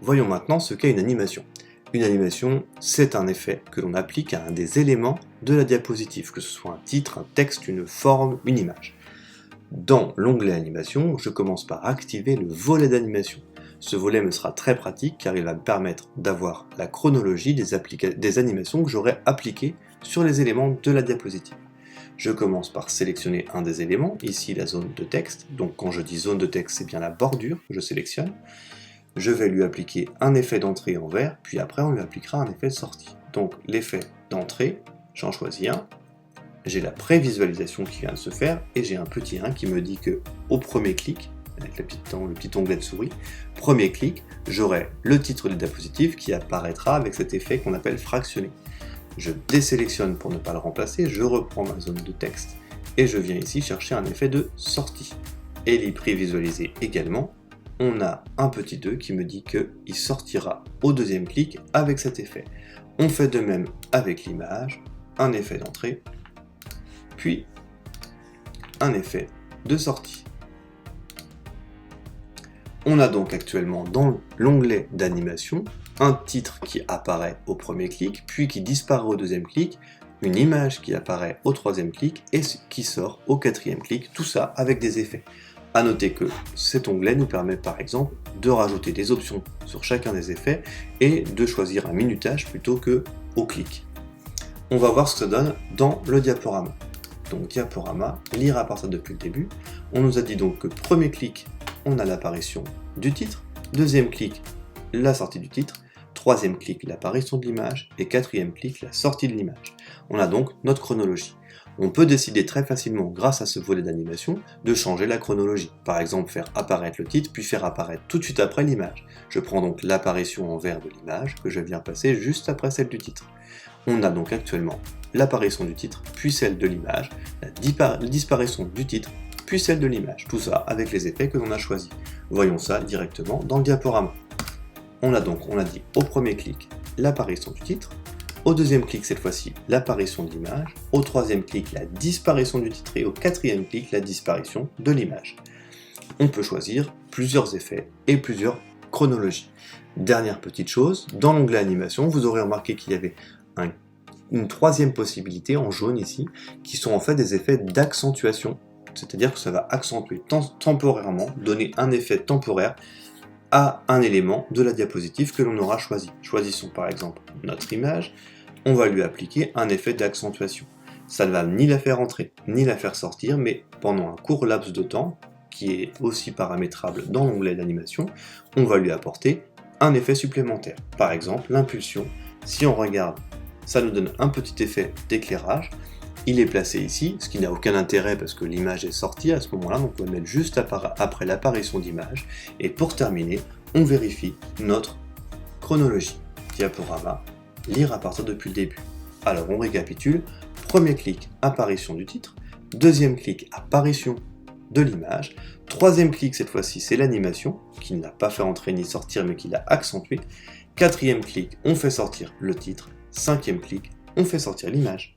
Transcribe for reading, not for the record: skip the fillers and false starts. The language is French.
Voyons maintenant ce qu'est une animation. Une animation, c'est un effet que l'on applique à un des éléments de la diapositive, que ce soit un titre, un texte, une forme, une image. Dans l'onglet animation, je commence par activer le volet d'animation. Ce volet me sera très pratique car il va me permettre d'avoir la chronologie des animations que j'aurai appliquées sur les éléments de la diapositive. Je commence par sélectionner un des éléments, ici la zone de texte. Donc quand je dis zone de texte, c'est bien la bordure que je sélectionne. Je vais lui appliquer un effet d'entrée en vert, puis après on lui appliquera un effet de sortie. Donc l'effet d'entrée, j'en choisis un. J'ai la prévisualisation qui vient de se faire, et j'ai un petit 1 qui me dit que au premier clic, avec le petit onglet de souris, premier clic, j'aurai le titre de la diapositive qui apparaîtra avec cet effet qu'on appelle fractionné. Je désélectionne pour ne pas le remplacer, je reprends ma zone de texte, et je viens ici chercher un effet de sortie. Et l'y prévisualiser également, on a un petit 2 qui me dit qu'il sortira au deuxième clic avec cet effet. On fait de même avec l'image, un effet d'entrée, puis un effet de sortie. On a donc actuellement dans l'onglet d'animation un titre qui apparaît au premier clic, puis qui disparaît au deuxième clic, une image qui apparaît au troisième clic et qui sort au quatrième clic, tout ça avec des effets. A noter que cet onglet nous permet par exemple de rajouter des options sur chacun des effets et de choisir un minutage plutôt que au clic. On va voir ce que ça donne dans le diaporama. Donc diaporama, lire à partir depuis le début. On nous a dit donc que premier clic, on a l'apparition du titre, deuxième clic, la sortie du titre, troisième clic, l'apparition de l'image, et quatrième clic, la sortie de l'image. On a donc notre chronologie. On peut décider très facilement, grâce à ce volet d'animation, de changer la chronologie. Par exemple, faire apparaître le titre, puis faire apparaître tout de suite après l'image. Je prends donc l'apparition en vert de l'image, que je viens passer juste après celle du titre. On a donc actuellement l'apparition du titre, puis celle de l'image, la disparition du titre, puis celle de l'image. Tout ça avec les effets que l'on a choisis. Voyons ça directement dans le diaporama. On a dit au premier clic l'apparition du titre, au deuxième clic cette fois-ci l'apparition de l'image, au troisième clic la disparition du titre et au quatrième clic la disparition de l'image. On peut choisir plusieurs effets et plusieurs chronologies. Dernière petite chose, dans l'onglet animation, vous aurez remarqué qu'il y avait une troisième possibilité en jaune ici, qui sont en fait des effets d'accentuation, c'est-à-dire que ça va accentuer temporairement, donner un effet temporaire à un élément de la diapositive que l'on aura choisi. Choisissons par exemple notre image, on va lui appliquer un effet d'accentuation. Ça ne va ni la faire entrer, ni la faire sortir, mais pendant un court laps de temps, qui est aussi paramétrable dans l'onglet d'animation, on va lui apporter un effet supplémentaire. Par exemple, l'impulsion, si on regarde, ça nous donne un petit effet d'éclairage. Il est placé ici, ce qui n'a aucun intérêt parce que l'image est sortie à ce moment-là, donc on va le mettre juste après l'apparition d'image. Et pour terminer, on vérifie notre chronologie. Diaporama, lire à partir depuis le début. Alors on récapitule, premier clic, apparition du titre, deuxième clic, apparition de l'image, troisième clic cette fois-ci c'est l'animation, qui ne l'a pas fait entrer ni sortir mais qui l'a accentué, quatrième clic, on fait sortir le titre, cinquième clic, on fait sortir l'image.